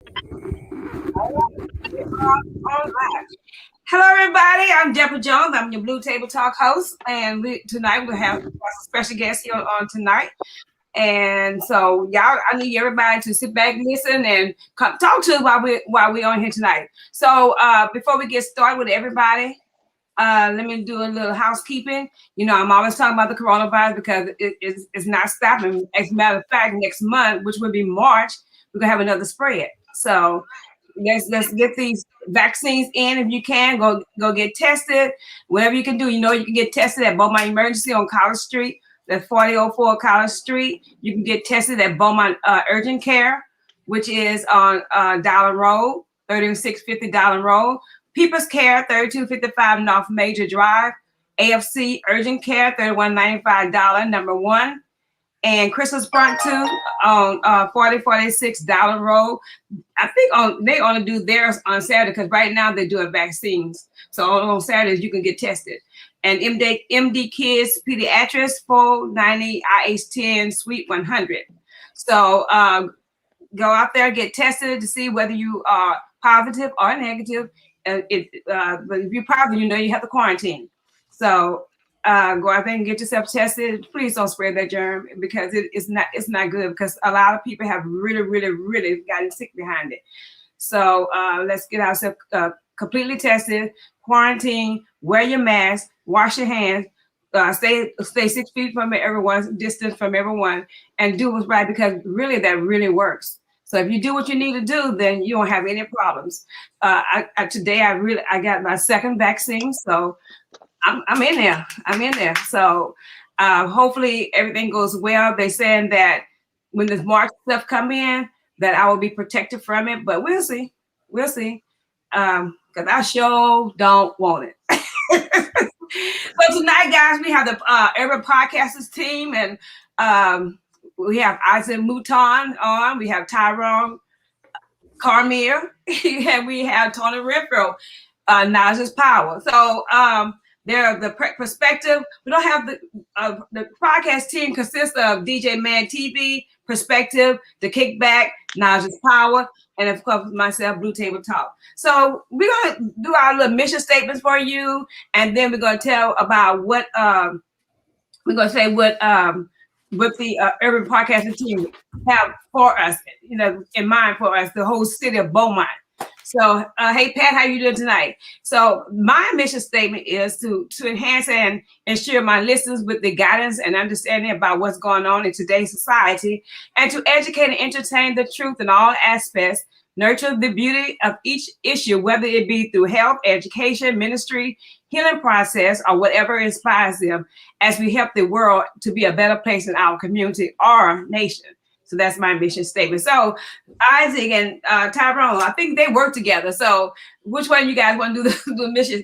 All right. Hello, everybody. I'm Deborah Jones. I'm your Blue Table Talk host, and tonight we have a special guest here on tonight. And so, y'all, I need everybody to sit back, listen, and come talk to us while we on here tonight. So, before we get started with everybody, let me do a little housekeeping. You know, I'm always talking about the coronavirus because it's not stopping. As a matter of fact, next month, which will be March, we're gonna have another spread. So let's get these vaccines in if you can. Go get tested. Whatever you can do. You know, you can get tested at Beaumont Emergency on College Street. That's 4004 College Street. You can get tested at Beaumont Urgent Care, which is on Dowling Road, 3650 Dowling Road. People's Care, 3255 North Major Drive. AFC Urgent Care, $31.95, number one. And Christmas Front 2 on 4046 Dowling Road. I think they only do theirs on Saturday because right now they're doing vaccines. So on Saturdays you can get tested. And MD Kids Pediatrics 490 IH 10 Suite 100. So go out there, get tested to see whether you are positive or negative. But if you're positive, you know you have to quarantine. So go out there and get yourself tested. Please don't spread that germ because it's not good because a lot of people have really gotten sick behind it. So let's get ourselves completely tested, quarantine, wear your mask, wash your hands, stay 6 feet from everyone, distance from everyone, and do what's right because really that really works. So if you do what you need to do, then you don't have any problems. Today I got my second vaccine, so I'm in there. I'm in there. So hopefully everything goes well. They're saying that when this March stuff come in, that I will be protected from it, but we'll see. We'll see. Because I sure don't want it. So tonight, guys, we have the Urban Podcasters team, and we have Isaac Mouton on. We have Tyrone Carmier, and we have Tony Renfro, Knowledge is Power. So they're the perspective. We don't have the podcast team consists of DJ Man TV, Perspective, The Kickback, Knowledge is Power, and of course myself, Blue Table Talk. So we're gonna do our little mission statements for you, and then we're gonna tell about what we're gonna say what the Urban Podcasting team have for us, you know, in mind for us, the whole city of Beaumont. So, hey, Pat, how you doing tonight? So my mission statement is to enhance and ensure my listeners with the guidance and understanding about what's going on in today's society, and to educate and entertain the truth in all aspects, nurture the beauty of each issue, whether it be through health, education, ministry, healing process, or whatever inspires them, as we help the world to be a better place in our community or nation. So that's my mission statement. So Isaac and Tyrone, I think they work together. So which one you guys want to do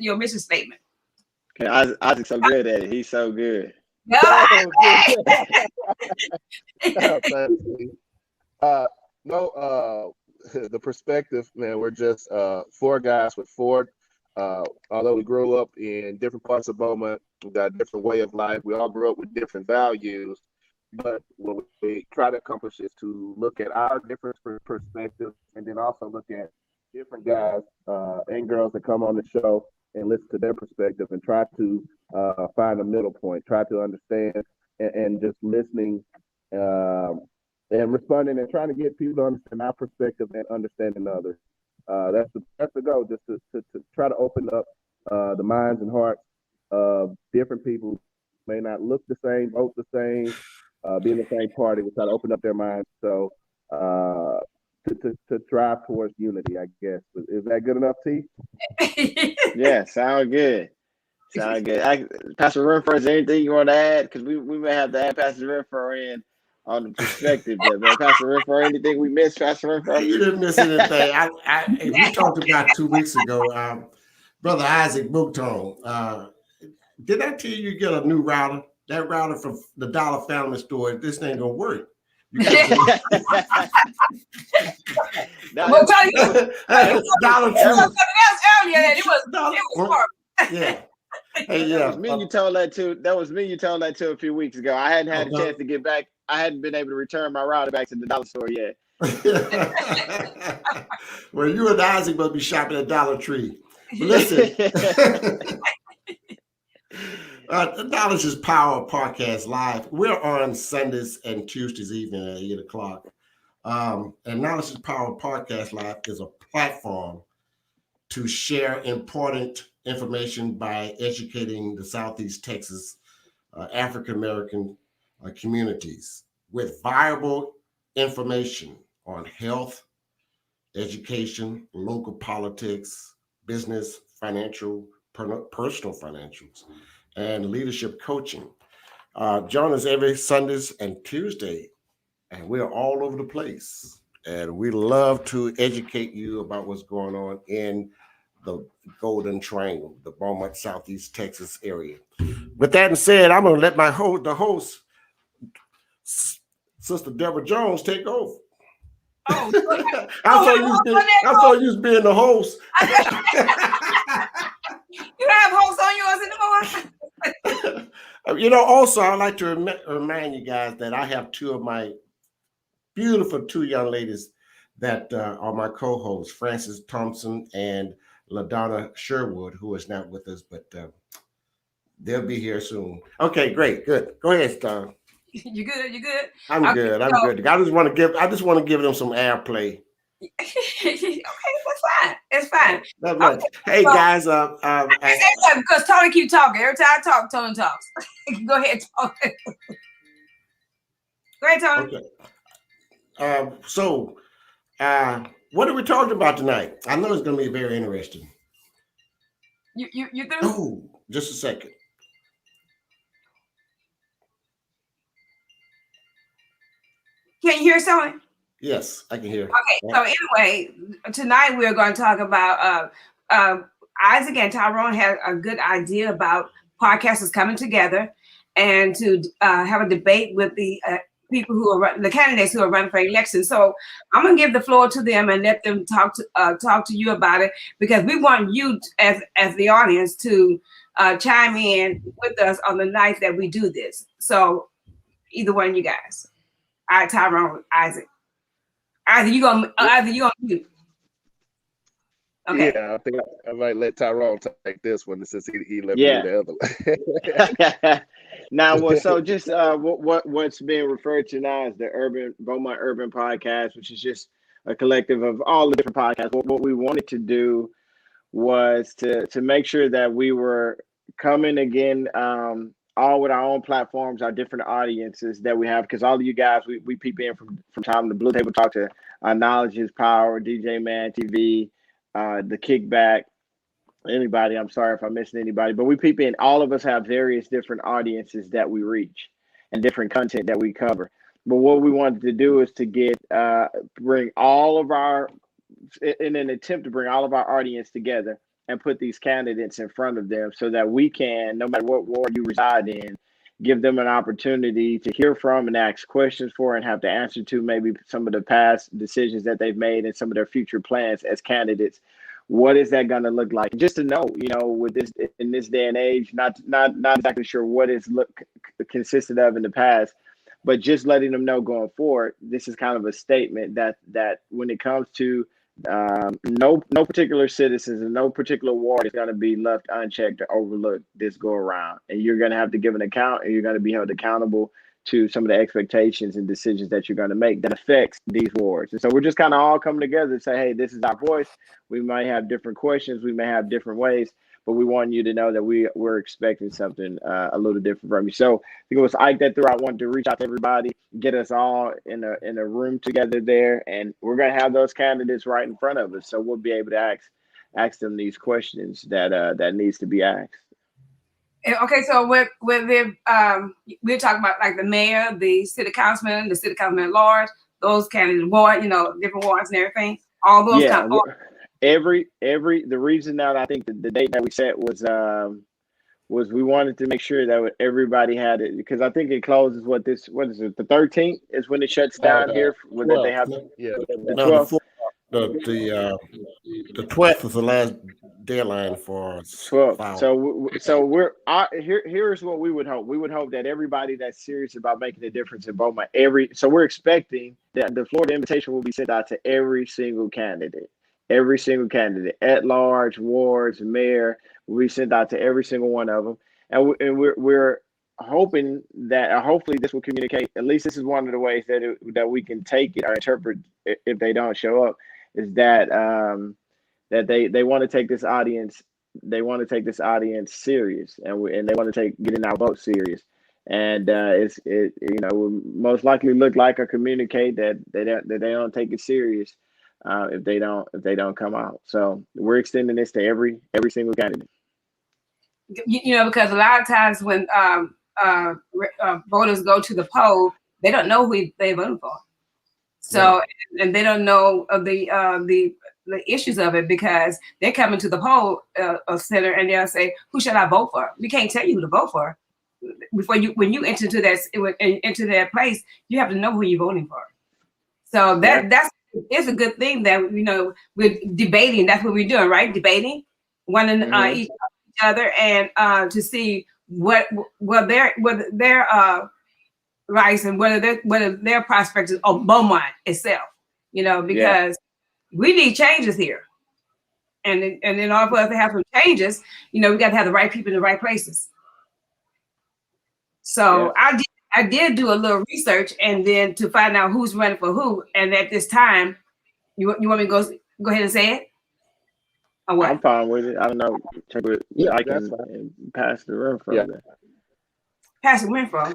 your mission statement? Okay, Isaac's so good at it. He's so good. The perspective, man, we're just four guys with four. Although we grew up in different parts of Beaumont, we got a different way of life. We all grew up with different values. But what we try to accomplish is to look at our different perspectives and then also look at different guys and girls that come on the show and listen to their perspective and try to find a middle point, try to understand and just listening and responding and trying to get people to understand our perspective and understanding others. That's the goal, just to try to open up the minds and hearts of different people who may not look the same, vote the same, be in the same party. We try to open up their minds. So to drive towards unity, I guess. Is that good enough, T? Yeah, sound good. Sound good. Pastor Renfro, is there anything you want to add? Because we may have to add Pastor Renfro in on the perspective there. But Pastor Renfro, anything we missed, Pastor Renfro? You didn't miss anything. We talked about 2 weeks ago, Brother Isaac Mouton. Did I tell you get a new router? That router from the Dollar Family Store, this ain't gonna work. Dollar Yeah. Hey, yeah. That was me you told that to a few weeks ago. I hadn't had a chance to get back. I hadn't been able to return my router back to the dollar store yet. Well, you and Isaac must be shopping at Dollar Tree. But listen, the Knowledge is Power podcast live. We're on Sundays and Tuesdays evening at 8 o'clock. And Knowledge is Power podcast live is a platform to share important information by educating the Southeast Texas African American communities with viable information on health, education, local politics, business, financial, personal financials, and leadership coaching. Join us every Sundays and Tuesday, and we're all over the place. And we love to educate you about what's going on in the Golden Triangle, the Beaumont, Southeast Texas area. With that said, I'm going to let the host, Sister Deborah Jones, take over. Oh, I'm so used to being the host. You don't have hosts on yours anymore? Also, I'd like to remind you guys that I have two of my beautiful two young ladies that are my co-hosts, Frances Thompson and LaDonna Sherwood, who is not with us, but they'll be here soon. Okay, great, good. Go ahead, Star. You good? You good? I'm good. I'm good. I just want to give them some airplay. Okay, that's fine. It's fine. Okay. Hey guys, because Tony keep talking. Every time I talk, Tony talks. Go ahead, Tony. Go ahead, Tony. Okay. So, what are we talking about tonight? I know it's going to be very interesting. You through? Oh, just a second. Can you hear Tony? Yes, I can hear. Okay, so anyway, tonight we're going to talk about Isaac and Tyrone had a good idea about podcasters coming together and to have a debate with the people who are the candidates who are running for election. So I'm going to give the floor to them and let them talk to you about it, because we want you as the audience to chime in with us on the night that we do this. So either one of you guys. All right, Tyrone, Isaac. Either you gonna mute. Okay. Yeah, I think I might let Tyrone take this one since he let me do the other one. Now, so just what's being referred to now is the Beaumont Urban Podcast, which is just a collective of all the different podcasts. What we wanted to do was to make sure that we were coming again, all with our own platforms, our different audiences that we have, because all of you guys, we peep in from time to Blue Table Talk to Knowledge is Power, DJ Man TV, the Kickback, anybody. I'm sorry if I missed anybody, but we peep in. All of us have various different audiences that we reach and different content that we cover. But what we wanted to do is to bring all of our, in an attempt to bring all of our audience together and put these candidates in front of them so that we can, no matter what ward you reside in, give them an opportunity to hear from and ask questions for and have to answer to maybe some of the past decisions that they've made and some of their future plans as candidates. What is that going to look like? Just to know, with this in this day and age, not exactly sure what it's consisted of in the past, but just letting them know going forward, this is kind of a statement that when it comes to no particular citizens and no particular ward is going to be left unchecked or overlooked this go around, and you're going to have to give an account, and you're going to be held accountable to some of the expectations and decisions that you're going to make that affects these wards. And so we're just kind of all coming together and say, hey, this is our voice. We might have different questions, we may have different ways, but we want you to know that we're expecting something a little different from you. So I think it was Ike that threw out, wanted to reach out to everybody, get us all in a room together there, and we're going to have those candidates right in front of us. So we'll be able to ask them these questions that needs to be asked. Okay, so with the we're talking about like the mayor, the city councilman at large, those candidates, ward, different wards and everything. All those kind of the reason that I think the date that we set was we wanted to make sure that everybody had it, because I think it closes what is it, the 13th is when it shuts down here, when they have the 12th. The 12th is the last deadline for 12. file? So we're here's what we would hope. We would hope that everybody that's serious about making a difference in Beaumont, so we're expecting that the Florida invitation will be sent out to every single candidate at large, wards, mayor. Will be sent out to every single one of them, and we're hoping that hopefully this will communicate. At least this is one of the ways that we can take it or interpret if they don't show up, is that they want to take this audience serious, and they want to take getting our vote serious, and will most likely look like or communicate that they don't take it serious if they don't come out. So we're extending this to every single candidate. Because a lot of times when voters go to the poll, they don't know who they voted for. So, right. And they don't know of the issues of it, because they're coming to the poll center and they'll say, "Who should I vote for?" We can't tell you who to vote for. When you enter that place, you have to know who you're voting for. So it's a good thing that we're debating. That's what we're doing, right? Debating one and each other, and to see what their rights and whether their prospects of Beaumont itself, because we need changes here, and in order for us to have some changes, we got to have the right people in the right places. So I did do a little research, and then to find out who's running for who, and at this time, you want me to go ahead and say it? Or what? I'm fine with it. I don't know. Check with I can pass the room from there. Pass the room from.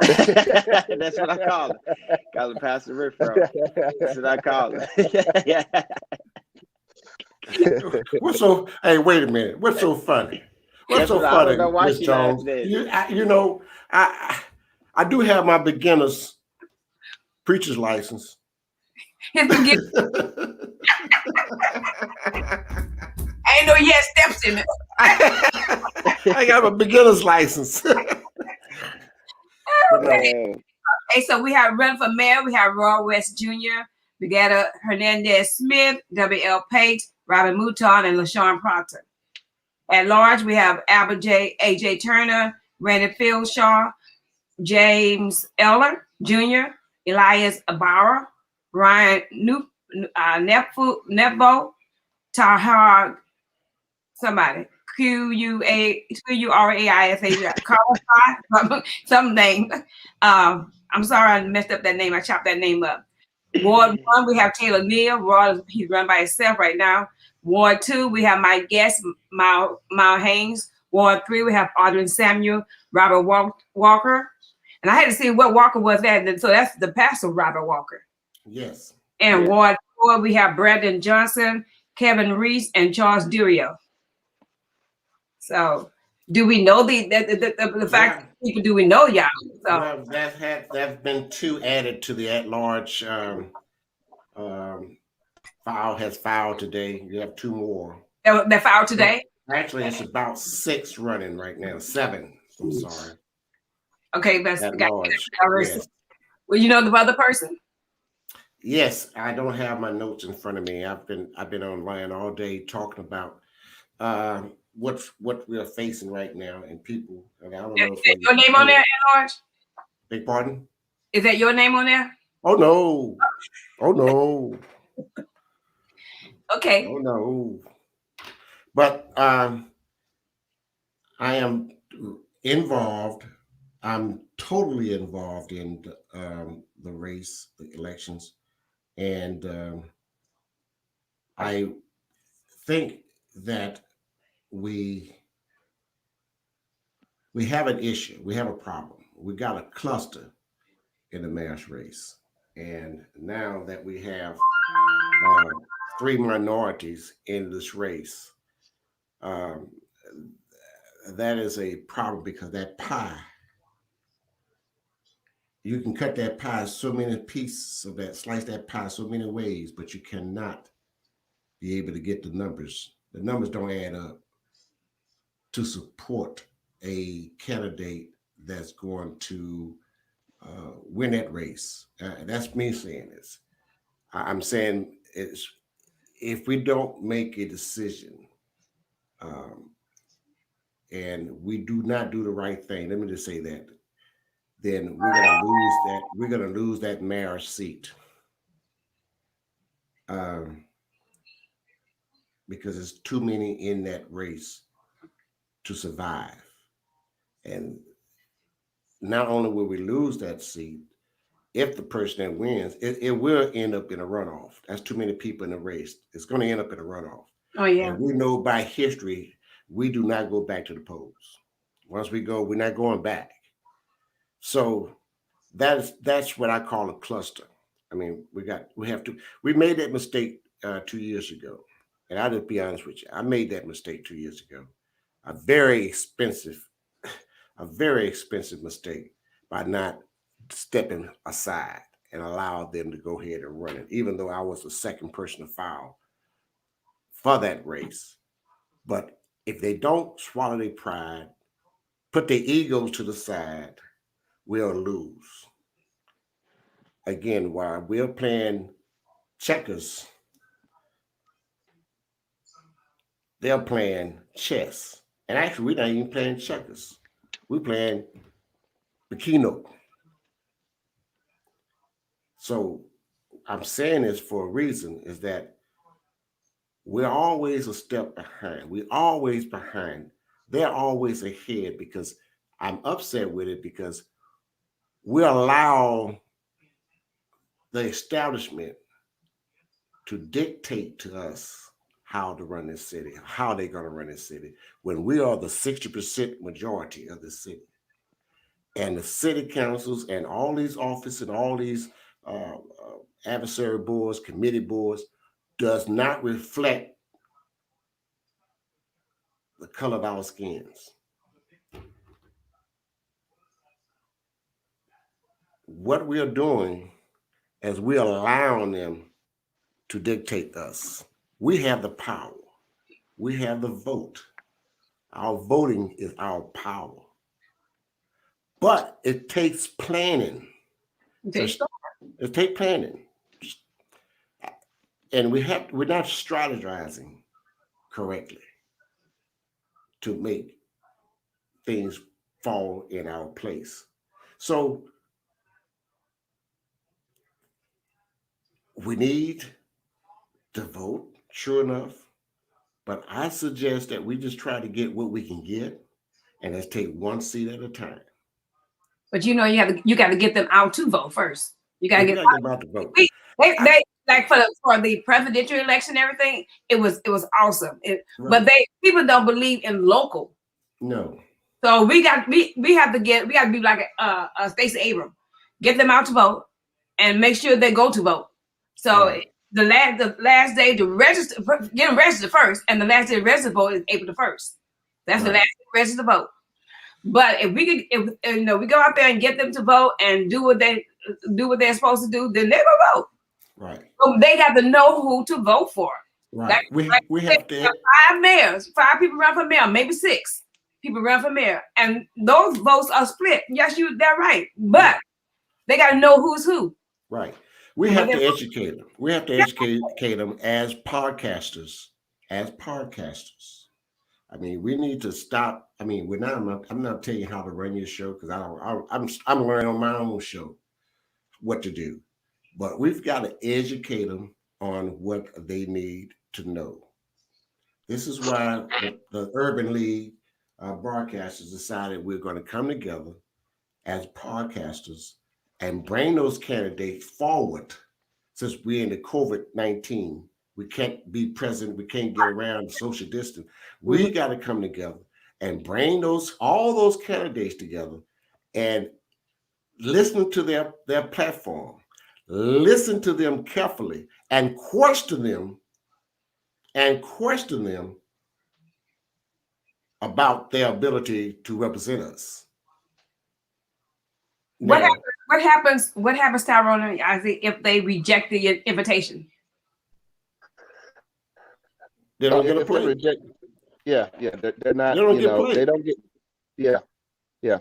That's what I call it. Call it pass the room from. That's what I call it. Yeah. Hey, wait a minute. What's so funny? What's so funny, Miss Jones? I do have my beginner's preacher's license. Ain't no yet steps in it. I got a beginner's license. Okay, so we have running for mayor. We have Roy West Jr., Brigetta Hernandez Smith, W.L. Pate, Robert Mouton, and LaShawn Proctor. At large, we have Albert A.J. Turner, Randy Fieldshaw, James Eller Jr., Elias Ibarra, Ryan Nepbo, Tahar, somebody, Quraisa, some name. I'm sorry I messed up that name. I chopped that name up. Ward 1, we have Taylor Neal. He's run by himself right now. Ward 2, we have Mike Guest, Mal Haynes. Ward 3, we have Audrey Samuel, Robert Walker. And I had to see what Walker was that. So that's the pastor, Robert Walker. Yes. And Ward 4, we have Brandon Johnson, Kevin Reese, and Charles Durio. So do we know the fact that people, do we know y'all? So well, that's been 2 added to the at-large file has filed today. You have 2 more. That filed today? Actually, it's about 6 running right now. 7. I'm sorry. Okay, that's large. Yes. Well, you know the other person? Yes, I don't have my notes in front of me. I've been online all day talking about what we are facing right now, and people. And I don't know if your name on there, at large? Beg pardon? Is that your name on there? Oh no! Oh no! Okay. Oh no! But I am involved. I'm totally involved in the race, the elections, and I think that we have an issue. We have a problem. We got a cluster in the mayor's race, and now that we have 3 minorities in this race, that is a problem, because that pie, you can cut that pie so many pieces of that, slice that pie so many ways, but you cannot be able to get the numbers. The numbers don't add up to support a candidate that's going to win that race. That's me saying this. I'm saying if we don't make a decision and we do not do the right thing, let me just say that, then we're going to lose that. We're going to lose that mayor's seat, because there's too many in that race to survive. And not only will we lose that seat, if the person that wins, it will end up in a runoff. That's too many people in the race. It's going to end up in a runoff. Oh yeah. And we know by history, we do not go back to the polls. Once we go, we're not going back. So that's what I call a cluster. I mean, we made that mistake 2 years ago. And I'll just be honest with you. I made that mistake 2 years ago. A very expensive mistake by not stepping aside and allow them to go ahead and run it, even though I was the second person to file for that race. But if they don't swallow their pride, put their egos to the side, we'll lose. Again, while we're playing checkers, they're playing chess. And actually, we're not even playing checkers. We're playing the keynote. So I'm saying this for a reason, is that we're always a step behind. We're always behind. They're always ahead, because I'm upset with it, because we allow the establishment to dictate to us how to run this city, how they're going to run this city, when we are the 60% majority of the city. And the city councils and all these offices and all these adversary boards, committee boards, does not reflect the color of our skins. What we are doing is we're allowing them to dictate us. We have the power. We have the vote. Our voting is our power. But it takes planning. It takes planning. And we're not strategizing correctly to make things fall in our place. So we need to vote, sure enough, but I suggest that we just try to get what we can get, and let's take one seat at a time. But you got to get them out to vote first. You got to get them out to vote. They like for the presidential election, everything. It was awesome. Right. But people don't believe in local. No. So we have to be like a Stacey Abrams, get them out to vote, and make sure they go to vote. So right. the last day to register, get them registered first, and the last day to register to vote is April the 1st. That's right. The last day to register to vote. But if we go out there and get them to vote and do what they're supposed to do, then they're gonna vote. Right. So they got to know who to vote for. Right. We have to have 5 mayors, 5 people run for mayor, maybe 6 people run for mayor, and those votes are split. Yes, they're right, but they got to know who's who. Right. We have to educate them. We have to educate them as podcasters. I mean, we need to stop. I mean, I'm not telling you how to run your show, because I'm learning on my own show what to do. But we've got to educate them on what they need to know. This is why the Urban League broadcasters decided we're going to come together as podcasters and bring those candidates forward. Since we're in the COVID-19, we can't be present, we can't get around the social distance. We got to come together and bring all those candidates together and listen to their platform, listen to them carefully, and question them about their ability to represent us. What happens, Tyrone and Isaac, if they reject the invitation? They don't get a play. They're not. They don't get. Yeah.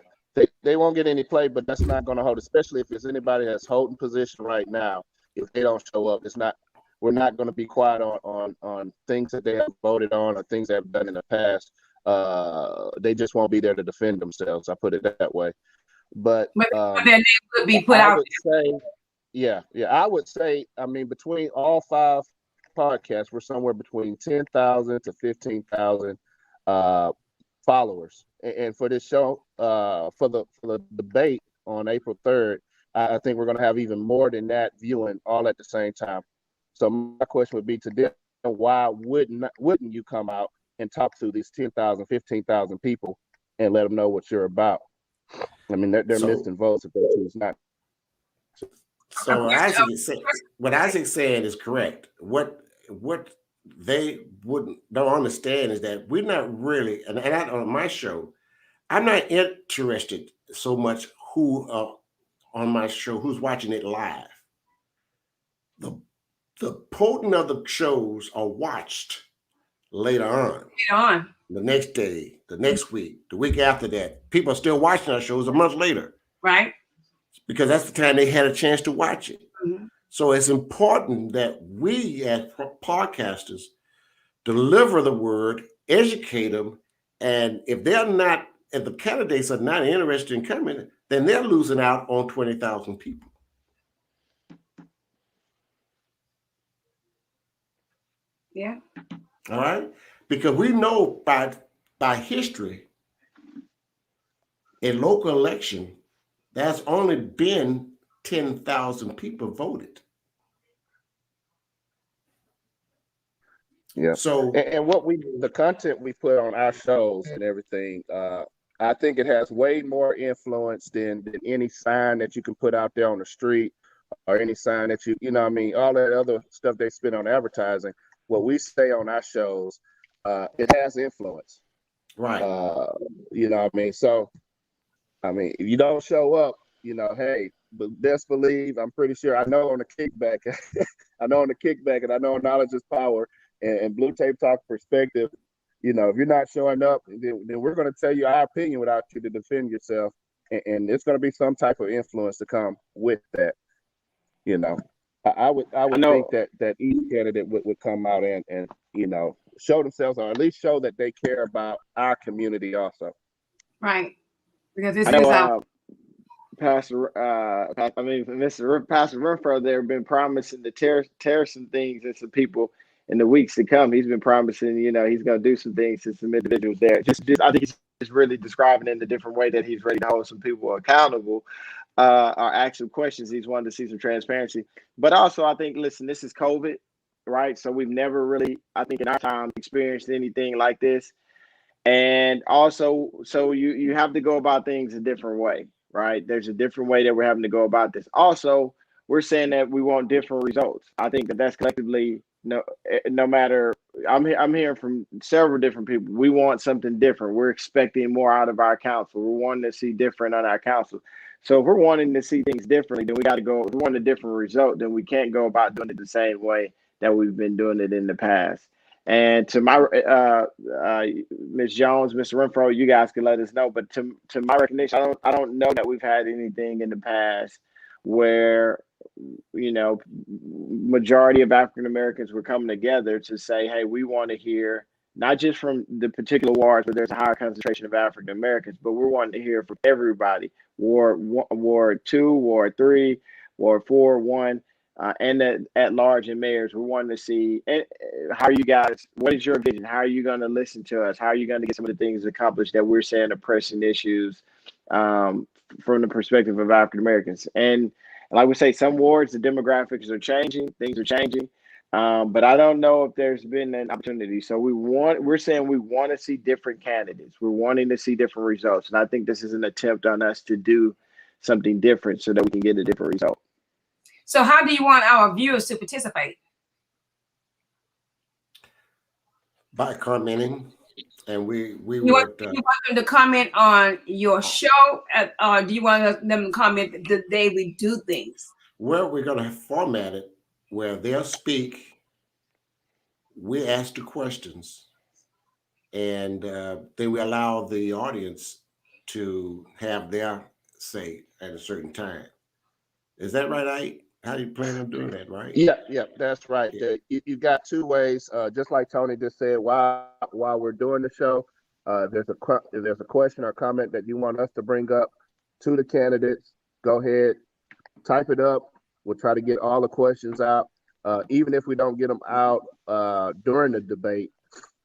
They won't get any play, but that's not going to hold. Especially if there's anybody that's holding position right now. If they don't show up, it's not. we're not going to be quiet on things that they have voted on or things they have done in the past. They just won't be there to defend themselves. I put it that way. But their name could be put I out would say, yeah, I would say, I mean, between all 5 podcasts, we're somewhere between 10,000 to 15,000 followers. And for this show, for the debate on April 3rd, I think we're going to have even more than that viewing all at the same time. So my question would be to them, why wouldn't you come out and talk to these 10,000, 15,000 people and let them know what you're about? I mean, they're missing votes if they choose not. So what Isaac said is correct. What they don't understand is that we're not really, and on my show, I'm not interested so much who on my show who's watching it live. The potent of the shows are watched later on. The next day, the next week, the week after that. People are still watching our shows a month later. Right. Because that's the time they had a chance to watch it. Mm-hmm. So it's important that we as podcasters deliver the word, educate them, and if the candidates are not interested in coming, then they're losing out on 20,000 people. Yeah. All right? Because we know by history, in local election, there's only been 10,000 people voted. Yeah. So and the content we put on our shows and everything, I think it has way more influence than any sign that you can put out there on the street or any sign that you know what I mean, all that other stuff they spend on advertising. What we say on our shows, it has influence. Right. You know what I mean? So, I mean, if you don't show up, you know, hey, but best believe, I'm pretty sure, I know on the kickback, and I know knowledge is power, and Blue Tape Talk perspective, you know, if you're not showing up, then we're going to tell you our opinion without you to defend yourself, and it's going to be some type of influence to come with that. You know, I would think that each candidate would come out and you know, show themselves, or at least show that they care about our community also. Right. Because this is our Pastor Renfro there been promising to tear some things and some people in the weeks to come. He's been promising, you know, he's going to do some things to some individuals there. Just I think he's just really describing in a different way that he's ready to hold some people accountable, or ask some questions. He's wanted to see some transparency. But also, I think, listen, this is COVID, right? So we've never really, I think, in our time experienced anything like this. And also, so you have to go about things a different way, right? There's a different way that we're having to go about this. Also, we're saying that we want different results. I think that's collectively, no matter, I'm hearing from several different people. We want something different. We're expecting more out of our council. We're wanting to see different on our council. So if we're wanting to see things differently, then we got to go. If we want a different result, then we can't go about doing it the same way that we've been doing it in the past. And to my Ms. Jones, Mr. Renfro, you guys can let us know. But to my recognition, I don't know that we've had anything in the past where, you know, majority of African Americans were coming together to say, hey, we want to hear not just from the particular wards where there's a higher concentration of African Americans, but we're wanting to hear from everybody. Ward 2, Ward 3, Ward 4, 1. And at large and mayors, we're wanting to see how are you guys, what is your vision? How are you going to listen to us? How are you going to get some of the things accomplished that we're saying are pressing issues from the perspective of African Americans? And like we say, some wards, the demographics are changing, things are changing. But I don't know if there's been an opportunity. So we're saying we want to see different candidates. We're wanting to see different results. And I think this is an attempt on us to do something different so that we can get a different result. So how do you want our viewers to participate? By commenting, and we want them to comment on your show, or do you want them to comment the day we do things? Well, we're going to format it where they'll speak, we ask the questions, and they will allow the audience to have their say at a certain time. Is that right, Ike? how you plan on doing that, right? Yeah, that's right. Yeah. You got two ways. Just like Tony just said, while we're doing the show, if there's a question or comment that you want us to bring up to the candidates, go ahead, type it up. We'll try to get all the questions out. Even if we don't get them out during the debate,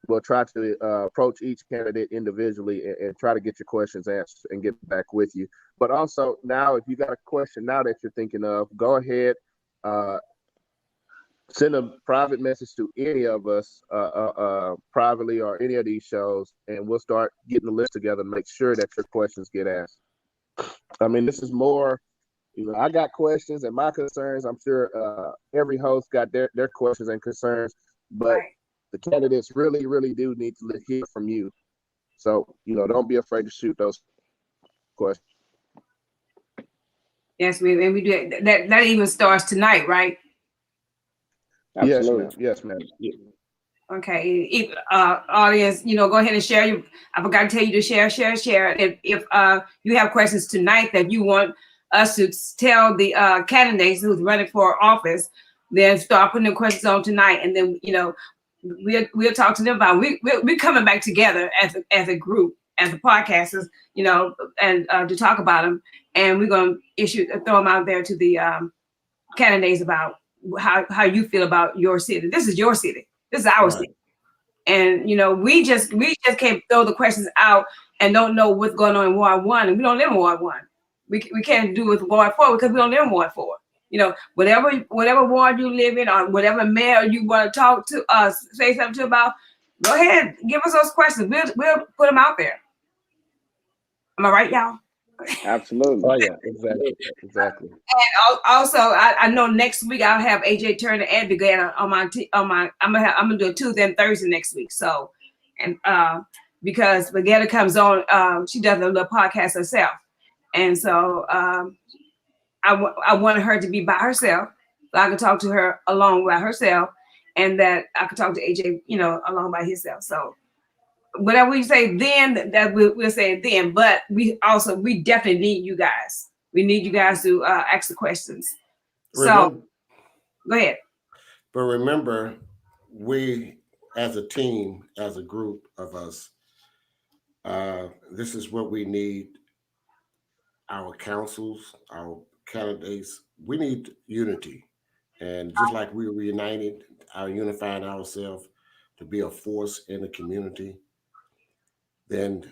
we'll try to approach each candidate individually and try to get your questions answered and get back with you. But also now, if you got a question now that you're thinking of, go ahead, uh, send a private message to any of us privately or any of these shows, and we'll start getting the list together to make sure that your questions get asked. I mean, this is more, I got questions and my concerns. I'm sure every host got their questions and concerns, but Right. the candidates really, really do need to hear from you. So, don't be afraid to shoot those questions. Yes, we do that even starts tonight, right? Absolutely. Yes, ma'am. Okay, if audience, go ahead and share. I forgot to tell you to share. If you have questions tonight that you want us to tell the candidates who's running for office, then start putting the questions on tonight, and then we'll talk to them about. We're coming back together as a group, as the podcasters, and to talk about them, and we're gonna throw them out there to the candidates about how you feel about your city. This is your city. This is our city. And we just can't throw the questions out and don't know what's going on in Ward 1, and we don't live in Ward 1. We can't do with Ward 4 because we don't live in Ward 4. Whatever ward you live in or whatever mayor you want to talk to us, say something to about, go ahead, give us those questions. We'll put them out there. Am I right, y'all? Absolutely. Oh yeah, exactly. And also, I know next week I'll have AJ Turner and Vegana on my. I'm gonna do a Tuesday and Thursday next week. So, and because Vegana comes on, she does a little podcast herself, and so I wanted her to be by herself, so I could talk to her alone by herself, and that I could talk to AJ, alone by himself. So whatever we say then, that we'll say it then. But we definitely need you guys. We need you guys to ask the questions. So go ahead. But remember, we as a team, as a group of us, this is what we need. Our councils, our candidates, we need unity. And just like we were united, unifying ourselves to be a force in the community, then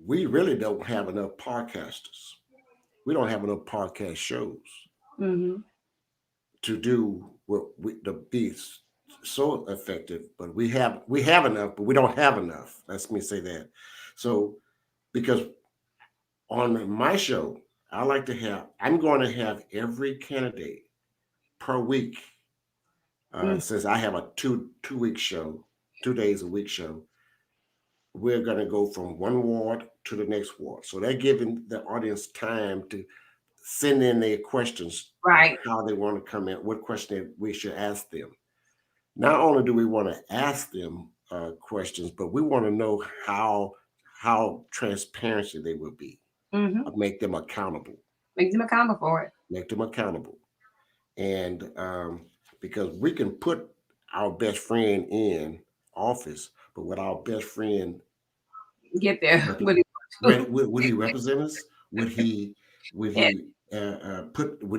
we really don't have enough podcasters. We don't have enough podcast shows to do what the beats so effective. But we have enough, but we don't have enough. Let me say that. So because on my show, I'm going to have every candidate per week. Since I have a two-week show, 2 days a week show, we're going to go from one ward to the next ward. So they're giving the audience time to send in their questions, right? How they want to come in, what question we should ask them. Not only do we want to ask them questions, but we want to know how transparency they will be. Make them accountable. Make them accountable for it. Make them accountable. And because we can put our best friend in office, but would our best friend get there? Would he represent us? Would he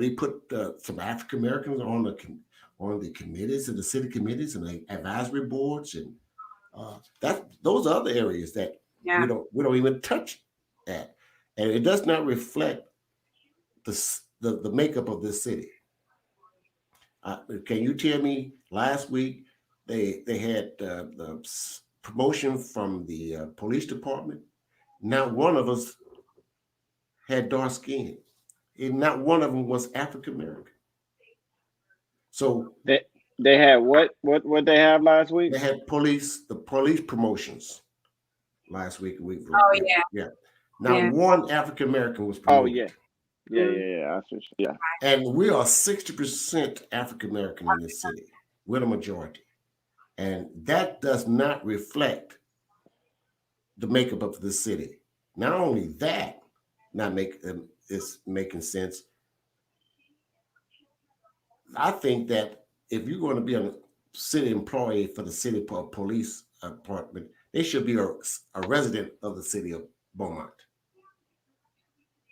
put some African Americans on the committees and the city committees and the advisory boards, and those are other areas that we don't even touch at, and it does not reflect the makeup of this city. Can you tell me last week they had the promotion from the police department? Not one of us had dark skin, and not one of them was African American. So they had what they have last week? They had the police promotions last week. Oh yeah. Now one African American was promoted. Oh yeah. Yeah. And we are 60% African American in this city. We're the majority, and that does not reflect the makeup of the city. Not only that, it's making sense. I think that if you're going to be a city employee for the city police department, they should be a resident of the city of Beaumont.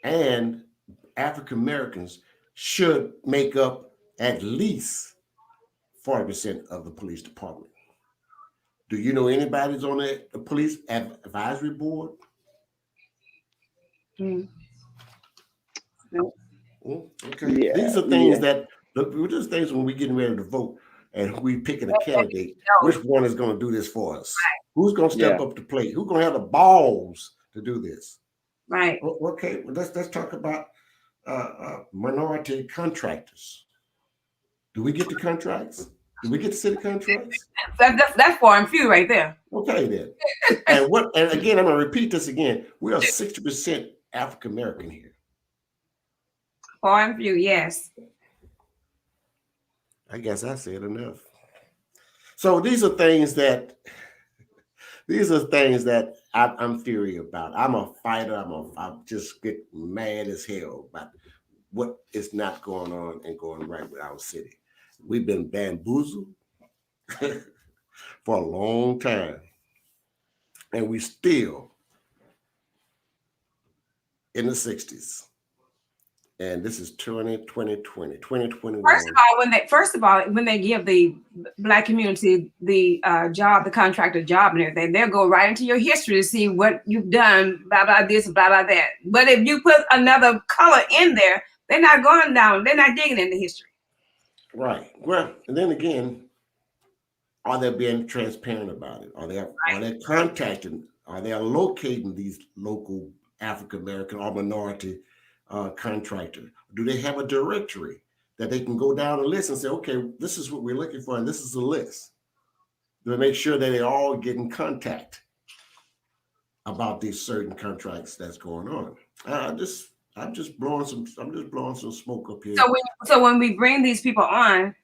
And African Americans should make up at least 40% of the police department. Do you know anybody's on the police advisory board? Mm. Okay. Yeah, These are things yeah. that just things when we getting ready to vote and we picking a candidate, which one is going to do this for us? Who's going to step up to plate? Who's going to have the balls to do this? Right. Okay, well, let's talk about minority contractors. Do we get the contracts? Do we get the city contracts? That's far and few right there. Okay, then. And again, I'm going to repeat this again. We are 60% African American here. Far and few, yes. I guess I said enough. So these are things that I'm furious about. I'm a fighter. I just get mad as hell about what is not going on and going right with our city. We've been bamboozled for a long time, and we still in the 60s. And this is 2021. First of all, when they give the Black community the contractor job and everything, they'll go right into your history to see what you've done, blah, blah, this, blah, blah, that. But if you put another color in there, they're not going down. They're not digging into history. Right. Well, and then again, are they being transparent about it? Are they contacting? Are they locating these local African American or minority contractor? Do they have a directory that they can go down the list and say, okay, this is what we're looking for, and this is the list? Do they make sure that they all get in contact about these certain contracts that's going on? I'm just blowing some smoke up here. So when we bring these people on,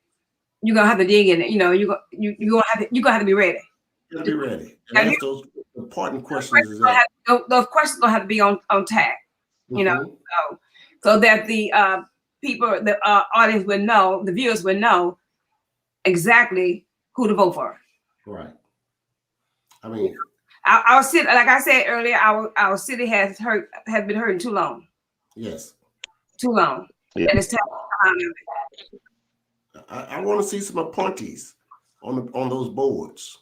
you're gonna have to dig in it. You're gonna have to be ready. You gotta be ready. And that's those important questions. Those questions gonna have to be on tag. So that the people, the audience would know, the viewers would know exactly who to vote for. Right. I mean, our city, like I said earlier, our city has been hurting too long. Yes. Too long. Yeah. And it's time. I want to see some appointees on those boards.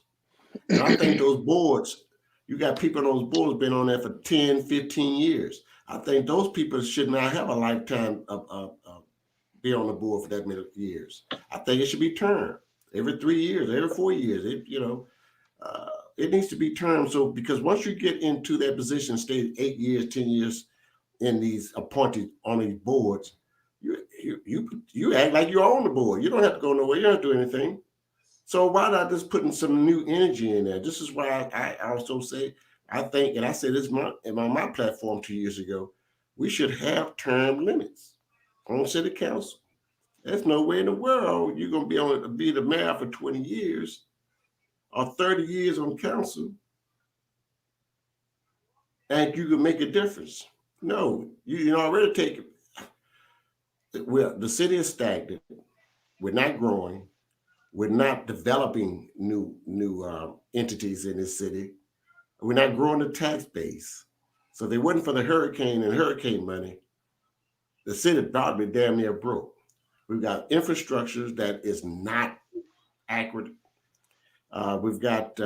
And I think those boards, you got people on those boards been on there for 10, 15 years. I think those people should not have a lifetime of be on the board for that many years. I think it should be termed every 3 years, every 4 years. It needs to be termed. So because once you get into that position, stay 8 years, 10 years in these appointed on these boards, you act like you're on the board. You don't have to go nowhere. You don't have to do anything. So why not just putting some new energy in there? This is why I also say, I think, and I said this on my platform 2 years ago, we should have term limits on city council. There's no way in the world you're going to be the mayor for 20 years or 30 years on council and you can make a difference. No, you already take it. Well, the city is stagnant. We're not growing. We're not developing new entities in this city. We're not growing the tax base. So if it wasn't for the hurricane and hurricane money, the city probably damn near broke. We've got infrastructures that is not accurate. We've got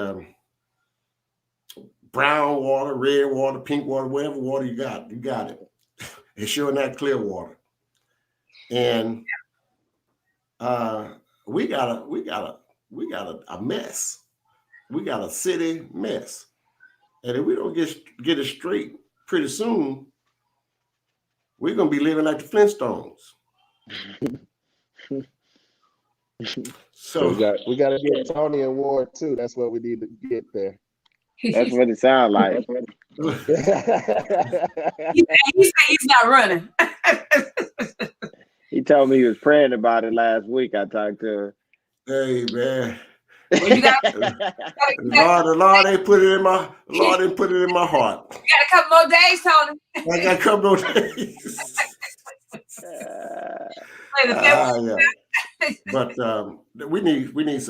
brown water, red water, pink water, whatever water you got it. It's sure not clear water. And we got a mess. We got a city mess. And if we don't get it straight pretty soon, we're gonna be living like the Flintstones. So we got to get Tony and Ward too. That's what we need to get there. That's what it sounds like. He said he's not running. He told me he was praying about it last week. I talked to him. Hey man. Well, you got The Lord ain't put it in my heart. a couple more days, Tony. I got a couple more days. Wait, if that Yeah. But we need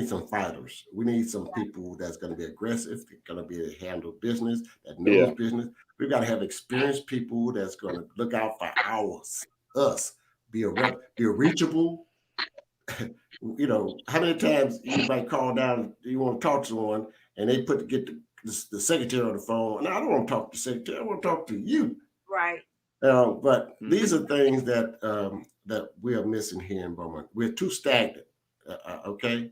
some fighters. We need some people that's going to be aggressive, going to be able to handle business, that knows Yeah. business. We've got to have experienced people that's going to look out for us, be reachable. How many times you might call down, you want to talk to someone, and they get the secretary on the phone, and I don't want to talk to the secretary, I want to talk to you. right. But these are things that we are missing here in Beaumont. We're too stagnant, okay?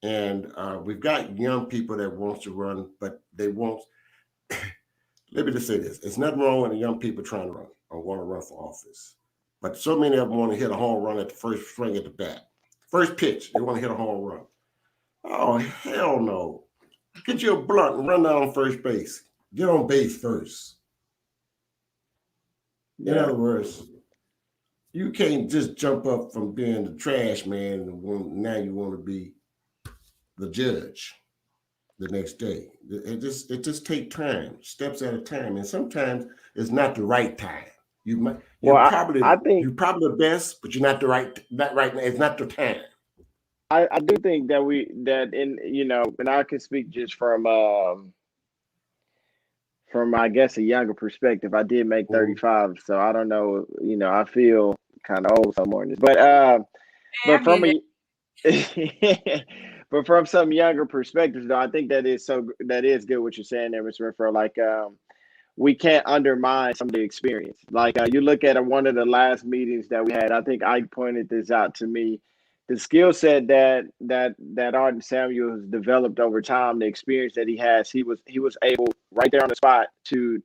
And we've got young people that wants to run, but they won't. Let me just say this: it's nothing wrong with the young people trying to run or want to run for office, but so many of them want to hit a home run at the first swing at the bat, first pitch. They want to hit a home run. Oh hell no! Get you a blunt and run down first base. Get on base first. In other words, you can't just jump up from being the trash man and now you want to be the judge the next day. It just takes time, steps at a time, and sometimes it's not the right time. I think you're probably the best, but you're not not right now. It's not the time. I do think that in and I can speak just from I guess a younger perspective. I did make Mhm. 35, so I don't know. I feel kind of old some mornings, Hey, but I've been from there. a but from some younger perspectives, though, I think that is good what you're saying there, Mr. Renfro. Like, we can't undermine some of the experience. Like, you look at one of the last meetings that we had. I think Ike pointed this out to me. The skill set that Arden Samuels developed over time, the experience that he has, he was able right there on the spot to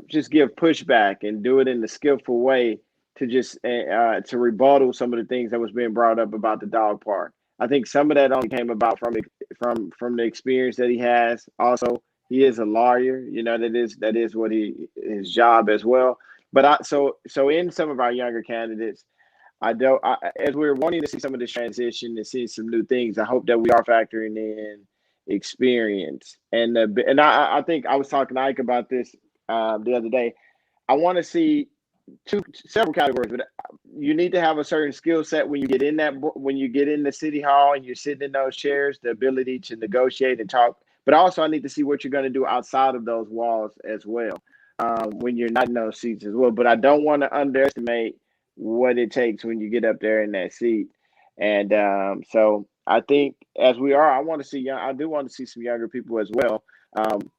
just give pushback and do it in the skillful way to just to rebuttal some of the things that was being brought up about the dog park. I think some of that only came about from the experience that he has. Also, he is a lawyer. That is what his job as well. But so in some of our younger candidates, as we're wanting to see some of this transition and see some new things, I hope that we are factoring in experience. And I think I was talking to Ike about this the other day. I want to see several categories, but you need to have a certain skill set when you get in the city hall and you're sitting in those chairs, the ability to negotiate and talk. But also, I need to see what you're going to do outside of those walls as well, when you're not in those seats as well. But I don't want to underestimate what it takes when you get up there in that seat. And so I think as we are, I do want to see some younger people as well. Um,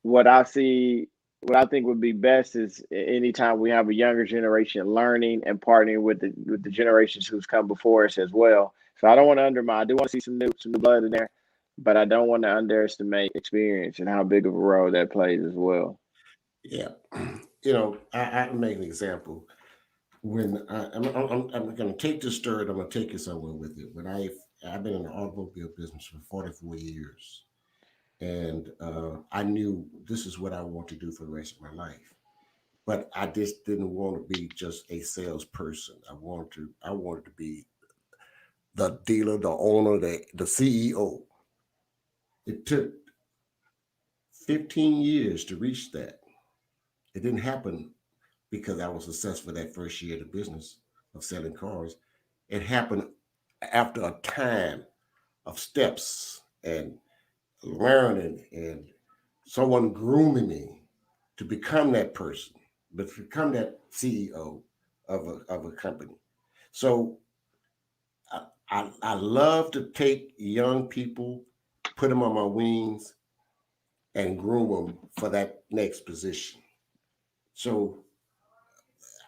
what I see, what I think would be best is anytime we have a younger generation learning and partnering with the generations who's come before us as well. So I don't want to undermine. I do want to see some new blood in there, but I don't want to underestimate experience and how big of a role that plays as well. Yeah, I make an example. When I'm going to take this story, I'm going to take you somewhere with it. I've been in the automobile business for 44 years, and I knew this is what I want to do for the rest of my life. But I just didn't want to be just a salesperson. I wanted to be the dealer, the owner, the CEO. It took 15 years to reach that. It didn't happen because I was successful that first year of the business of selling cars. It happened after a time of steps and learning and someone grooming me to become that person, but to become that CEO of a company. So I love to take young people, put them on my wings, and groom them for that next position. So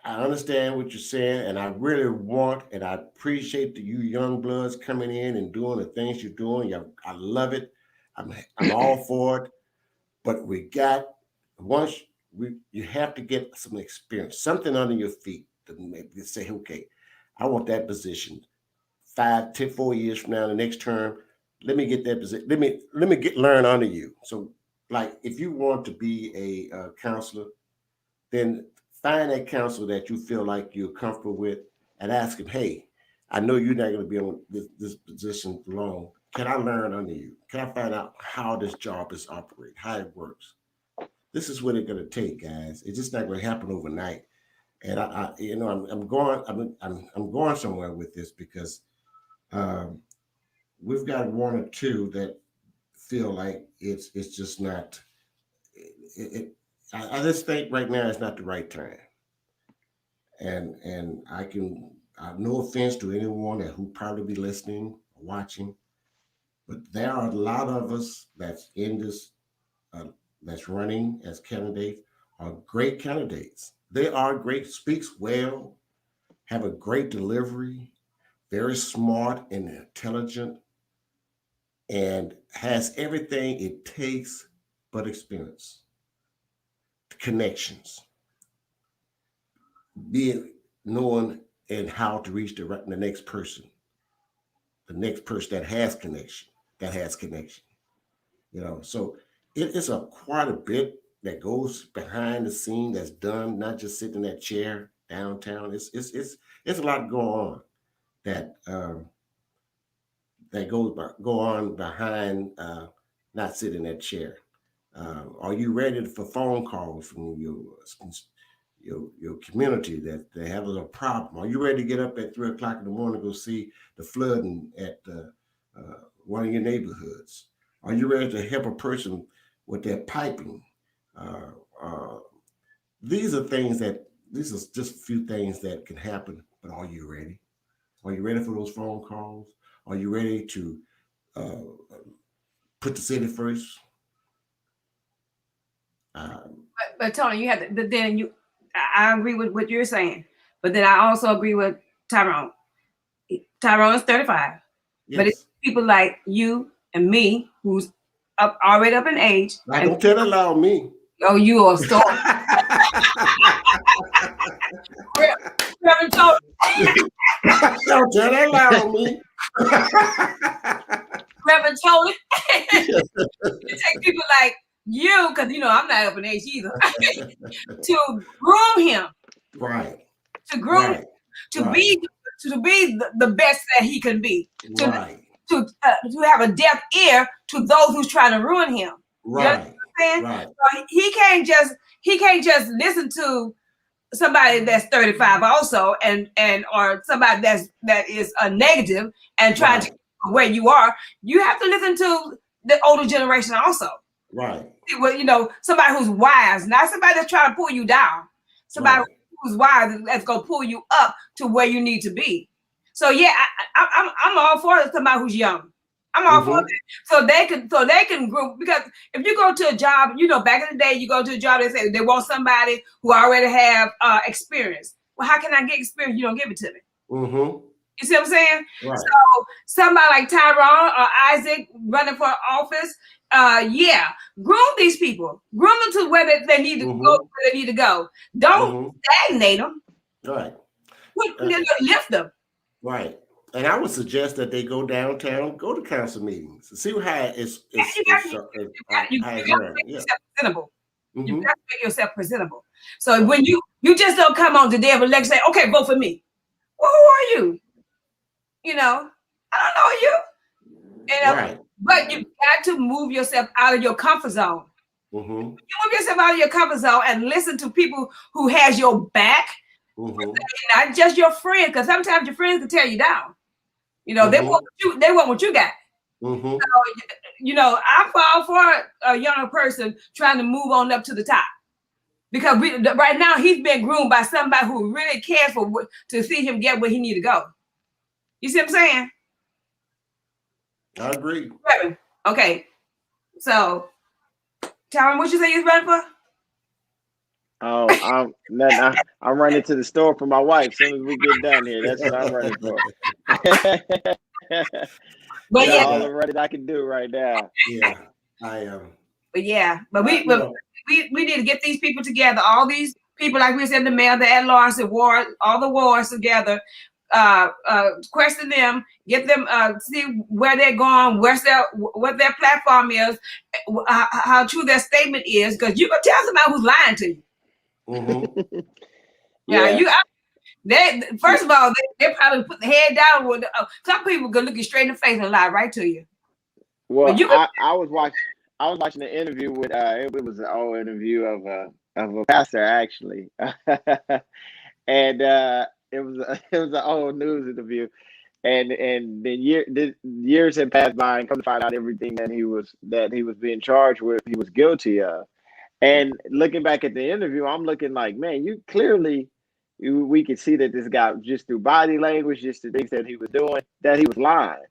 I understand what you're saying, and I really want and I appreciate you young bloods coming in and doing the things you're doing. I love it. I'm all for it. But once you have to get some experience, something under your feet to maybe say, okay, I want that position 5, 10, 4 years from now, the next term. Let me get that position. Let me learn under you. So, like, if you want to be a counselor, then find that counselor that you feel like you're comfortable with and ask him, hey, I know you're not going to be on this position long. Can I learn under you? Can I find out how this job is operated, how it works? This is what it's going to take, guys. It's just not going to happen overnight. And you know, I'm going somewhere with this because um, we've got one or two that feel like it's just not. I just think right now it's not the right time. And I can. No offense to anyone that who probably be listening or watching, but there are a lot of us that's in this uh, that's running as candidates are great candidates. They are great, speaks well, have a great delivery, very smart and intelligent, and has everything it takes but experience, connections, being knowing and how to reach the next person, the next person that has connection. You know, so it is a quite a bit that goes behind the scene that's done, not just sitting in that chair downtown. It's a lot going on that that go on behind not sitting in that chair. Are you ready for phone calls from your community that they have a problem? Are you ready to get up at 3 o'clock in the morning to go see the flooding at one of your neighborhoods? Are you ready to help a person with their piping? Uh, uh, these are things that these are just a few things that can happen. But are you ready? Are you ready for those phone calls? Are you ready to uh, put the city first? But Tony, you have to. But then I agree with what you're saying. But then I also agree with Tyrone. Tyrone is 35, but it's Yes. people like you and me who's already up in age. I don't tell that lie on me. Oh, you are so Reverend Tony. Don't tell that lie on me. Reverend Tony. It takes people like you, because you know I'm not up in age either, to groom him, Right. to groom, Right. to Right. be the best that he can be, Right. to have a deaf ear to those who's trying to ruin him. You Right. understand what I'm saying? Right. So he can't just listen to somebody that's 35 also and or somebody that is a negative and trying to Right. where you are. You have to listen to the older generation also. Right. Well, you know, somebody who's wise, not somebody that's trying to pull you down. Somebody Right. who's wise that's gonna pull you up to where you need to be. So yeah, I'm all for somebody who's young. I'm all for Mhm. that. So they can group, because if you go to a job, you know, back in the day, you go to a job, they say they want somebody who already have experience. Well, how can I get experience? You don't give it to me. Mhm. You see what I'm saying? Right. So somebody like Tyrone or Isaac running for office, yeah, groom these people, groom them to where they need to go, Mhm. where they need to go. Don't Mhm. stagnate them. Right. Lift them. Right. And I would suggest that they go downtown, go to council meetings, see how You got how it's to run. make Yeah. yourself presentable. You Mhm. got to make yourself presentable. So Right. when you just don't come on the day of election, say, okay, vote for me. Well, who are you? You know, I don't know you. You know, Right. but you got to move yourself out of your comfort zone. Mhm. You move yourself out of your comfort zone and listen to people who has your back, Mhm. not just your friends, because sometimes your friends can tear you down. You know, Mhm. they want what you got. Mhm. So, you know, I'm all for a younger person trying to move on up to the top. Because right now he's been groomed by somebody who really cares to see him get where he need to go. You see what I'm saying? I agree. Okay. So, Tyron, what you say you was running for? Oh, I'm running to the store for my wife. As soon as we get done here, that's what I'm running for. But That's yeah, all the running I can do right now. Yeah. I am. but yeah, but You know, we need to get these people together. All these people, like we said in the mail, the at-large, the ward, all the wards together. Question them, get them, see where they're going, what their platform is, how true their statement is, because you can tell somebody who's lying to you. mhm. Yeah, Yeah. they first of all, they probably put the head down with some people can look you straight in the face and lie right to you. But Well, you can I was watching an interview with it was an old interview of a pastor actually. and it was an old news interview, and then years had passed by, and come to find out everything that he was being charged with, he was guilty of. And looking back at the interview, I'm looking like, man, you clearly, we could see that this guy, just through body language, just the things that he was doing, that he was lying.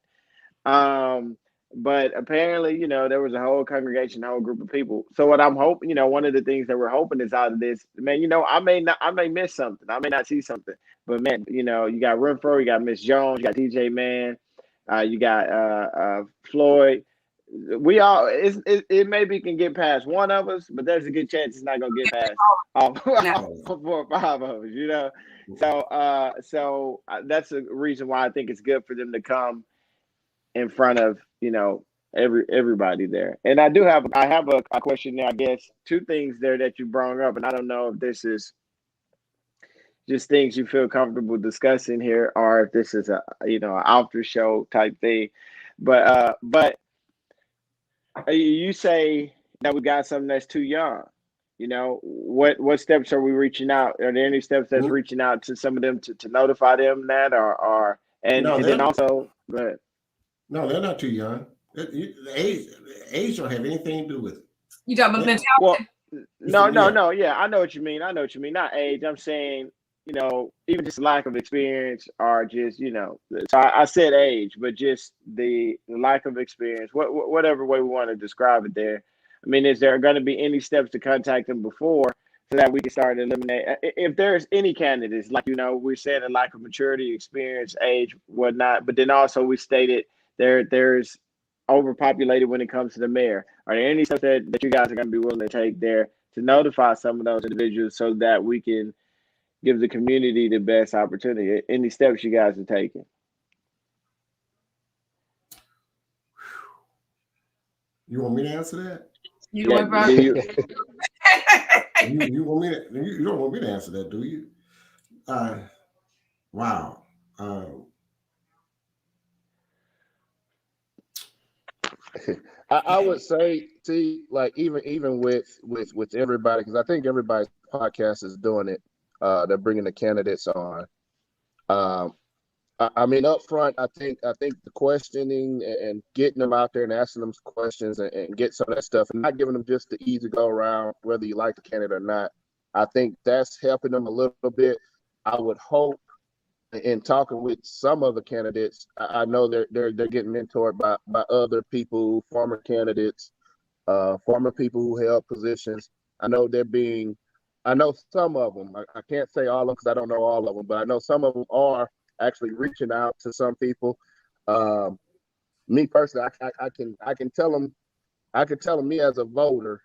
Um, but apparently, there was a whole congregation, a whole group of people. So what I'm hoping, one of the things that we're hoping is out of this, man, I may miss something, I may not see something, but man, you got Renfro, you got Miss Jones, you got DJ Man, you got Floyd. We all, it maybe can get past one of us, but there's a good chance it's not gonna get past all, No. all 4 or 5 of us. So that's a reason why I think it's good for them to come in front of everybody there. And I have a question there. I guess 2 things there that you brought up, and I don't know if this is just things you feel comfortable discussing here, or if this is an after show type thing. But you say that we got something that's too young. What steps are we reaching out? Are there any steps that's reaching out to some of them to notify them that, and then also, but no, they're not too young. The age don't have anything to do with it. You talking about mentality? Well, no. Yeah, I know what you mean. Not age. I'm saying, even just lack of experience, or just, So I said age, but just the lack of experience, whatever way we want to describe it there. I mean, is there going to be any steps to contact them before, so that we can start to eliminate, if there's any candidates, like, we said, a lack of maturity, experience, age, whatnot, but then also we stated there's overpopulated when it comes to the mayor. Are there any steps that you guys are going to be willing to take there to notify some of those individuals, so that we can give the community the best opportunity? Any steps you guys are taking? You want me to answer that? You know what, bro? You want me to, you don't want me to answer that, do you? Wow. I would say, see, like even with everybody, because I think everybody's podcast is doing it. They're bringing the candidates on. I mean, up front, I think the questioning and getting them out there and asking them questions and get some of that stuff, and not giving them just the easy go around, whether you like the candidate or not. I think that's helping them a little bit. I would hope, in talking with some of the candidates, I know they're getting mentored by other people, former candidates, former people who held positions. I know some of them. I can't say all of them because I don't know all of them, but I know some of them are actually reaching out to some people. Me personally, I can tell them me as a voter,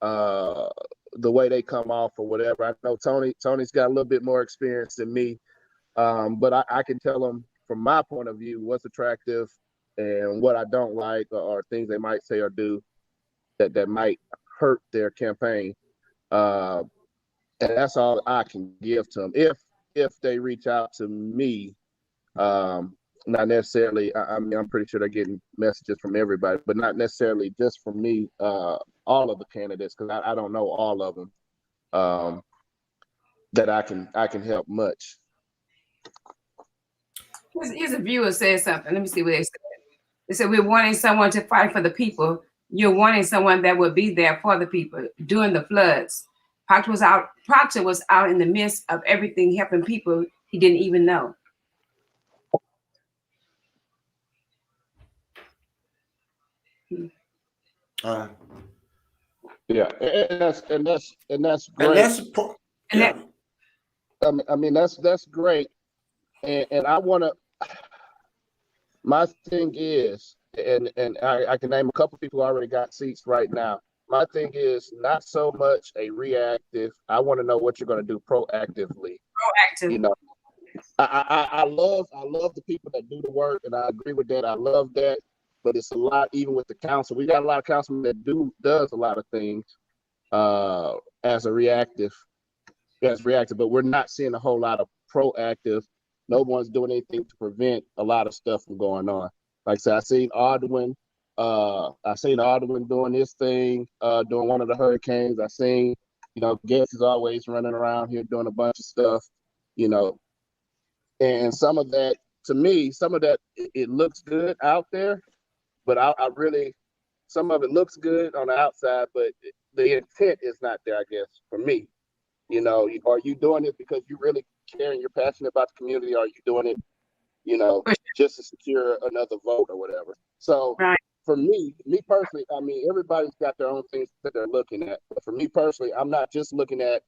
the way they come off or whatever. I know Tony's got a little bit more experience than me, but I can tell them from my point of view what's attractive and what I don't like, or things they might say or do that might hurt their campaign. And that's all I can give to them. If they reach out to me, not necessarily. I mean, I'm pretty sure they're getting messages from everybody, but not necessarily just from me. All of the candidates, because I don't know all of them. That I can help much. Here's a viewer says something. Let me see what they said. They said, we're wanting someone to fight for the people. You're wanting someone that would be there for the people during the floods. Proctor was out in the midst of everything, helping people he didn't even know. Yeah, and that's great. And that's yeah. I mean, that's great. And I want to. My thing is, and I can name a couple people who already got seats right now. My thing is not so much a reactive. I want to know what you're going to do proactively. Proactive. You know, I love the people that do the work, and I agree with that. I love that, but it's a lot. Even with the council, we got a lot of councilmen that does a lot of things as reactive, but we're not seeing a whole lot of proactive. No one's doing anything to prevent a lot of stuff from going on. Like I said, I seen Alderman doing this thing during one of the hurricanes. I seen, Guess is always running around here doing a bunch of stuff. you know, and some of that, to me, some of that, it looks good out there, but I really, some of it looks good on the outside, but the intent is not there, I guess, for me. You know, are you doing it because you really care and you're passionate about the community? Or are you doing it, you know, just to secure another vote or whatever? So Right. for me personally, I mean, everybody's got their own things that they're looking at. But for me personally, I'm not just looking at,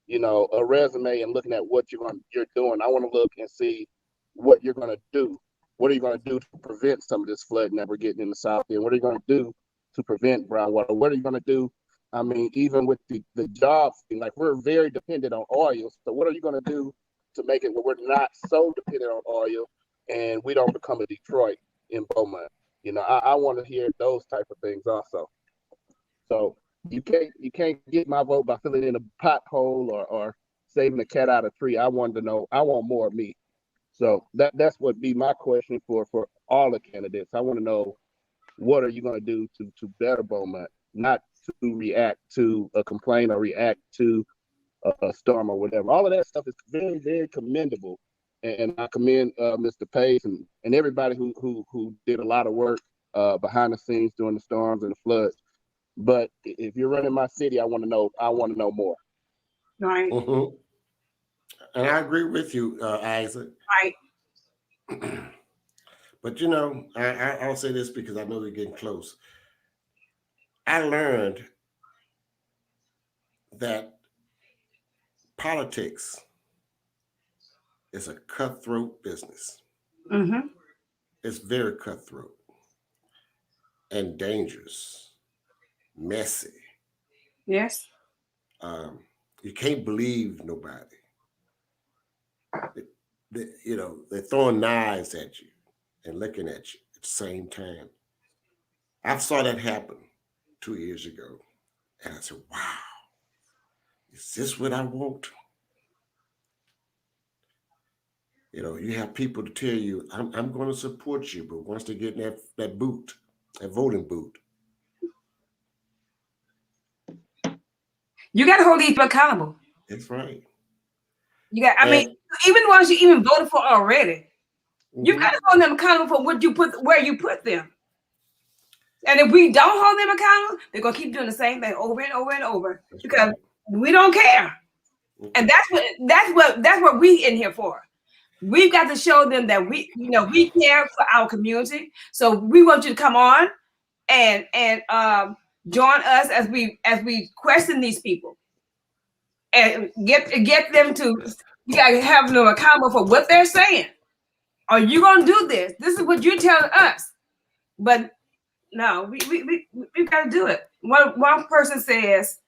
you know, a resume and looking at what you're doing. I want to look and see what you're going to do. What are you going to do to prevent some of this flooding that we're getting in the South End? What are you going to do to prevent brown water? What are you going to do? I mean, even with the jobs, like we're very dependent on oil. So what are you going to do to make it where we're not so dependent on oil and we don't become a Detroit in Beaumont? You know, I want to hear those type of things also. So you can't get my vote by filling in a pothole or saving the cat out of a tree. I wanted to know. I want more of me. So that's what be my question for all the candidates. I want to know, what are you going to do to better Beaumont, not to react to a complaint or react to a storm or whatever. All of that stuff is very, very commendable, and I commend Mr. Pace and everybody who did a lot of work behind the scenes during the storms and the floods. But if you're running my city, I want to know. I want to know more. Right. Mm-hmm. And I agree with you, Isaac. Right. But you know, I'll say this because I know we're getting close. I learned that politics is a cutthroat business. Mm-hmm. It's very cutthroat and dangerous, messy. Yes. You can't believe nobody. You know, they're throwing knives at you and looking at you at the same time. I saw that happen 2 years ago, and I said, "Wow, is this what I want?" You know, you have people to tell you, I'm going to support you, but once they get in that boot, that voting boot, You got to hold these people accountable. that's right. You got. I mean, And even the ones you even voted for already, you got mhm, to hold them accountable for what you put, where you put them. And if we don't hold them accountable, they're gonna keep doing the same thing over and over and over that's because right. we don't care. And Mhm. that's what we in here for. We've got to show them that we care for our community. So we want you to come on and join us as we question these people and get them to. You got to have them accountable for what they're saying. Are you gonna do this? This is what you're telling us. But no, we've got to do it. One person says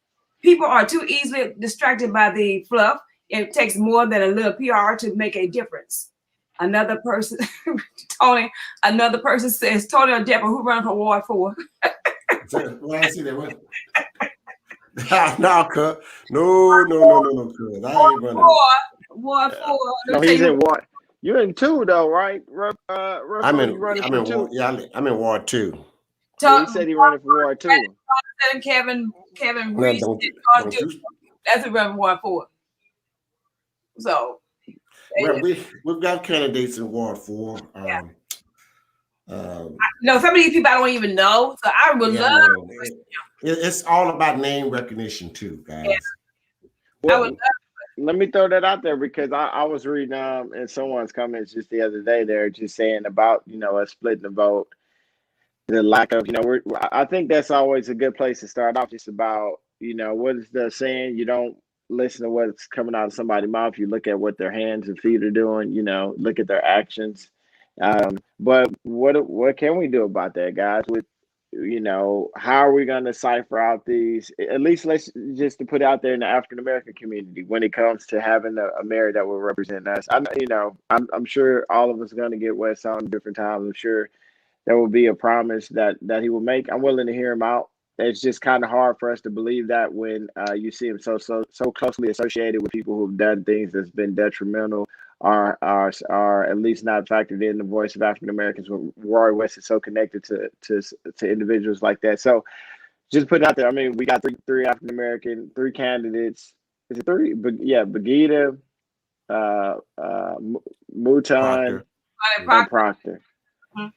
people are too easily distracted by the fluff. It takes more than a little PR to make a difference. Another person, another person says, Tony or Deborah, who run for Ward 4? Well, I see that one. No, cut. No, cuz. I ain't running. Ward 4. No, he's in Ward. You're in 2 though, right? I'm Ruffo, you in. running I'm for in. 2? Yeah, I'm in Ward 2. Yeah, he said he running for Ward 2. Kevin No, Reese, don't you? that's a run for Ward 4. So, Well, we've got candidates in Ward 4. yeah. Um, No, some of these people I don't even know. So I would yeah, love. no, it's all about name recognition too, Yeah, guys. I Well, would love. let me throw that out there because I was reading in someone's comments just the other day. They're just saying about us splitting the vote, the lack of I think that's always a good place to start off. Just about what is the saying? You don't listen to what's coming out of somebody's mouth. You look at what their hands and feet are doing. Look at their actions. But what can we do about that, guys? With how are we going to cipher out these? At least let's just to put out there in the African American community when it comes to having a mayor that will represent us. I'm sure all of us are going to get West on different times. I'm sure there will be a promise that he will make. I'm willing to hear him out. It's just kind of hard for us to believe that when you see him so closely associated with people who've done things that's been detrimental, are at least not factored in the voice of African Americans. When Roy West is so connected to individuals like that. So just put it out there. I mean, we got three African American, 3 candidates. Is it 3? But yeah, Bagita, Mouton, and Proctor. Proctor. Mhm.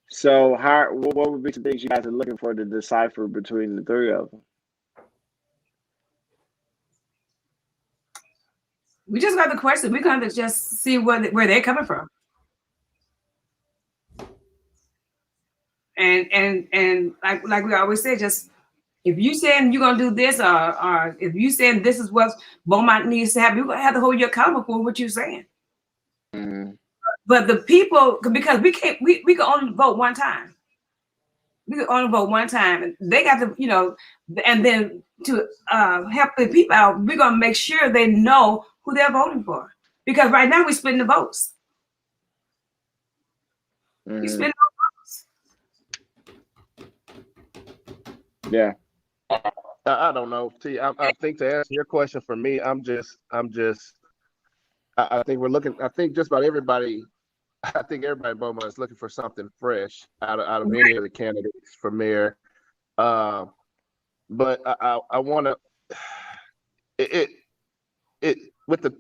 So, what would be some things you guys are looking for to decipher between the three of them? We just got the question. We're going to just see where they're coming from. And like we always say, just if you saying you're gonna do this, or if you saying this is what Beaumont needs to have, you're gonna have to hold you accountable for what you're saying. Mm-hmm. But the people, because we can't, we can only vote one time. We can only vote one time, and they got to, and then to help the people out, we're gonna make sure they know who they're voting for. Because right now we're splitting the votes. Mm-hmm. We splitting the votes. Yeah. I don't know. See, I think to answer your question for me, I think we're looking. I think just about everybody. I think everybody in Beaumont is looking for something fresh out of any of the candidates for mayor. But I want to it with the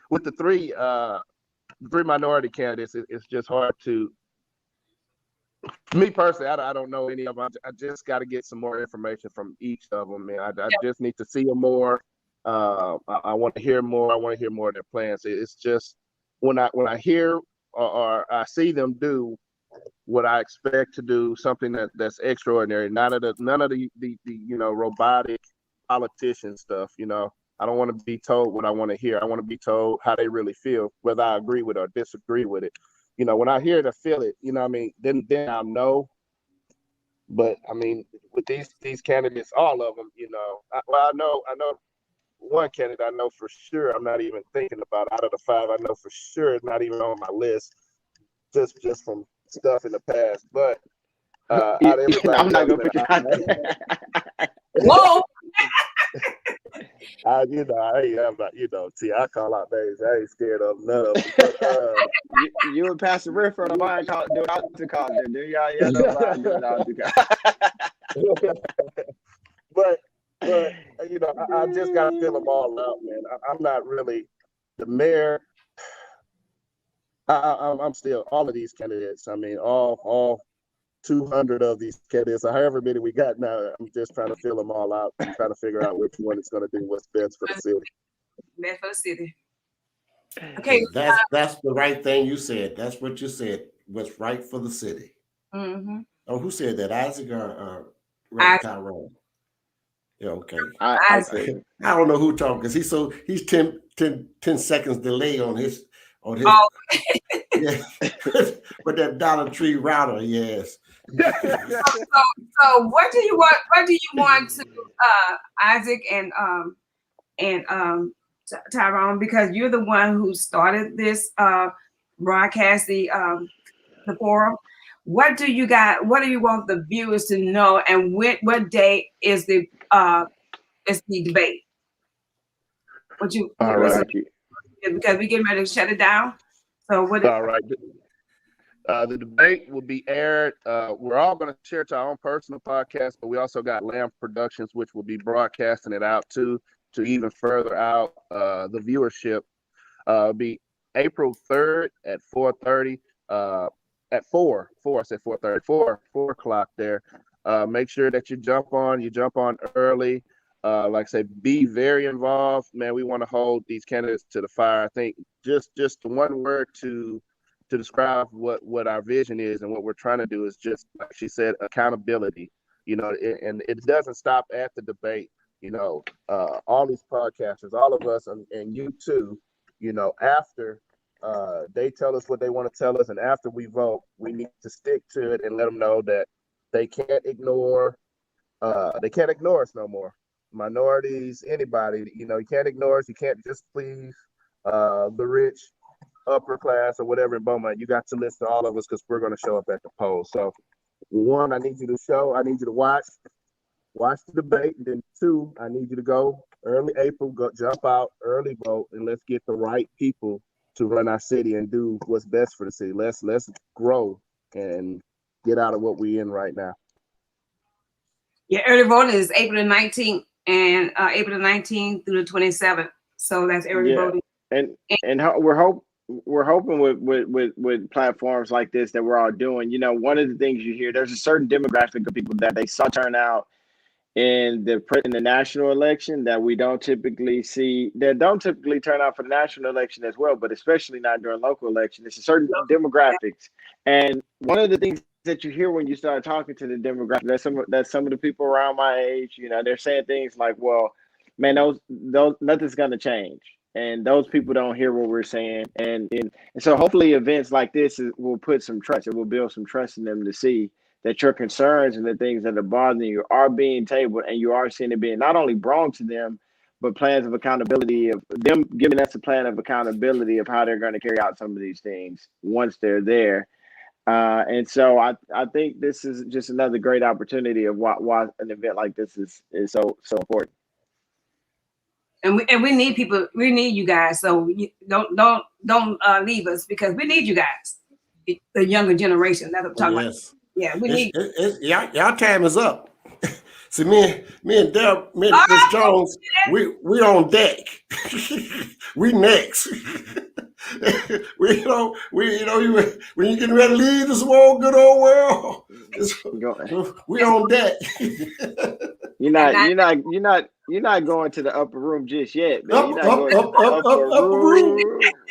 with the three minority candidates. It's just hard to. Me personally, I don't know any of them. I just got to get some more information from each of them, man. I just need to see them more. I want to hear more. I want to hear more of their plans. It's just when I hear or I see them do what I expect to do, something that's extraordinary. None of the robotic politician stuff. I don't want to be told what I want to hear. I want to be told how they really feel, whether I agree with it or disagree with it. When I hear it or feel it, I mean, then I'll know. But I mean, with these candidates, all of them, I know one candidate I know for sure I'm not even thinking about. Out of the five, I know for sure it's not even on my list, just from stuff in the past. But out of everybody, I'm not gonna pick it out. Whoa. I ain't I call out names. I ain't scared of none of them. But, you and Pastor Riff on the mind doing altar call. Do y'all know about doing altar call? but I just gotta fill them all out, man. I'm not really the mayor. I'm still all of these candidates. I mean, all 200 of these candidates, or however many we got now. I'm just trying to fill them all out and trying to figure out which one is going to do what's best for the city. Best for the city. Okay, that's the right thing you said. That's what you said. What's right for the city. Mm-hmm. Oh, who said that? Isaac or Tyrone? Yeah, okay. I said. I don't know who talking because he's 10 seconds delay on his. Oh. Yeah. With that Dollar Tree router, yes. So what do you want? What do you want to Isaac and Tyrone, because you're the one who started this broadcast, the forum. What do you want the viewers to know, and what day is the debate? All right. Because we're getting ready to shut it down. So what? All right. The debate will be aired. We're all going to share it to our own personal podcast, but we also got Lamb Productions, which will be broadcasting it out to even further out the viewership. It'll be April 3rd at 4:30. At 4. I said 4:30. 4 o'clock there. Make sure that you jump on early. Like I say, be very involved, man. We want to hold these candidates to the fire. I think just the one word to describe what our vision is and what we're trying to do is just, like she said, accountability. And it doesn't stop at the debate. All these podcasters, all of us, and you too. After they tell us what they want to tell us, and after we vote, we need to stick to it and let them know that they can't ignore us no more. Minorities, anybody, you can't ignore us. You can't just please the rich, upper class, or whatever in Beaumont. You got to listen to all of us because we're going to show up at the polls. So, one, I need you to watch the debate. And then 2, I need you to go early April, jump out, early vote, and let's get the right people to run our city and do what's best for the city. Let's grow and get out of what we're in right now. Yeah, early voting is April the 19th and April the 19th through the 27th. So that's early voting. and we're hoping with platforms like this that we're all doing. You know, one of the things you hear, there's a certain demographic of people that they saw turn out in the national election that we don't typically see, that don't typically turn out for the national election as well, but especially not during local election. It's a certain demographics, and one of the things that you hear when you start talking to the demographic, that's some of the people around my age, you know, they're saying things like, well, man, those nothing's gonna change. And those people don't hear what we're saying, and so hopefully events like this will put some trust. It will build some trust in them to see that your concerns and the things that are bothering you are being tabled, and you are seeing it being not only brought to them, but plans of accountability, of them giving us a plan of accountability of how they're going to carry out some of these things once they're there. And so I think this is just another great opportunity of why an event like this is so important. And we need people. We need you guys. So don't leave us, because we need you guys, the younger generation. That's what I'm talking about. Yeah, we need. Y'all time is up. See, me and Deb, me and Miss Jones, we on deck. We next. we when you getting ready to leave this good old world, we on deck. You're not going to the upper room just yet, man. You're not going to the upper room.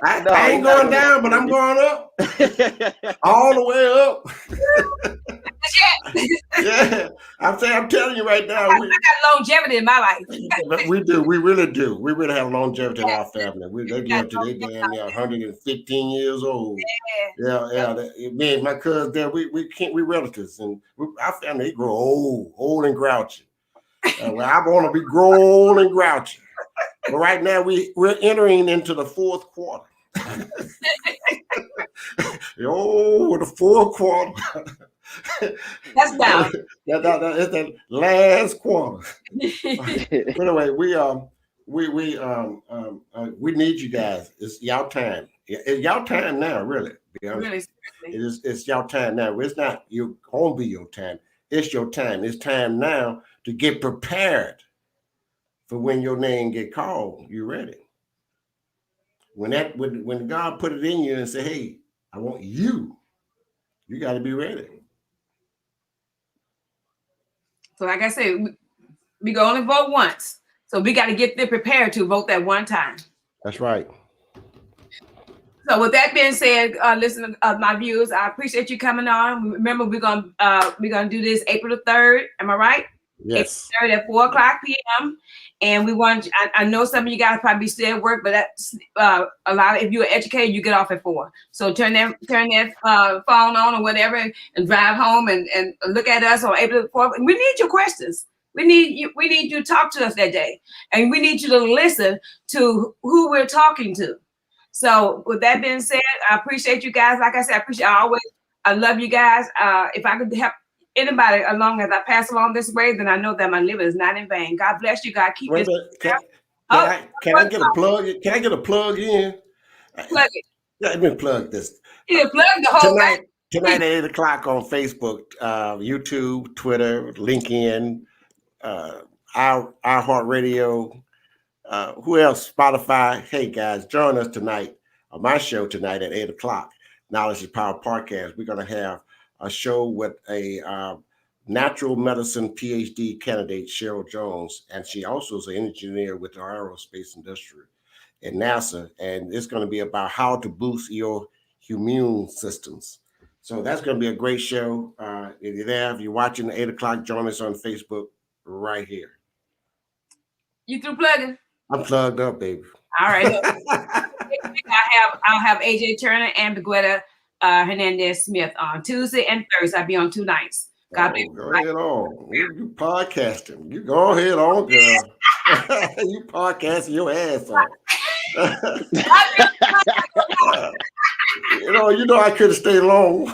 I ain't going down, but I'm going up. All the way up. Yeah, I'm telling you right now. I got longevity in my life. We do. We really do. We really have longevity in our family. They get up to they damn near 115 years old. Yeah. Me and my cousin there, we relatives, and our family, they grow old and grouchy. Well, I want to be grown and grouchy. But right now we're entering into the fourth quarter. The fourth quarter. That's down. That's the last quarter. Anyway, we need you guys. It's y'all time. It's y'all time now, really. Really, it's y'all time now. It's not gonna be your time. It's your time. It's time now to get prepared for when your name get called. You ready? When God put it in you and say, "Hey, I want you," you got to be ready. So, like I said, we can only vote once, so we got to get them prepared to vote that one time. That's right. So, with that being said, listen, my viewers, I appreciate you coming on. Remember, we're gonna do this April the 3rd. Am I right? Yes. April 3rd at 4:00 p.m. And we want. I know some of you guys probably still at work, but that's a lot. If you're educated, you get off at 4. So turn that phone on or whatever, and drive home and look at us on April the 4th. We need your questions. We need you. We need you to talk to us that day, and we need you to listen to who we're talking to. So with that being said, I appreciate you guys. Like I said, I love you guys. If I could help anybody along as I pass along this way, then I know that my living is not in vain. God bless you. God keep you. Can I get a plug? Can I get a plug in? Plug it. Let me plug this. You plug the whole thing. Tonight at 8:00 on Facebook, YouTube, Twitter, LinkedIn, iHeartRadio, who else? Spotify. Hey guys, join us tonight on my show tonight at 8:00. Knowledge is Power Podcast. We're gonna have a show with a natural medicine PhD candidate, Cheryl Jones, and she also is an engineer with the aerospace industry at NASA, and it's going to be about how to boost your immune systems. So that's going to be a great show. If you're there, if you're watching at 8:00, join us on Facebook right here. You through plugging? I'm plugged up, baby. All right. I'll have AJ Turner and Beguetta Hernandez Smith on Tuesday and Thursday. I'll be on 2 nights. God bless you. Go ahead on. You podcasting. You go ahead on, girl. You podcasting your ass off. You know, I could have stayed long.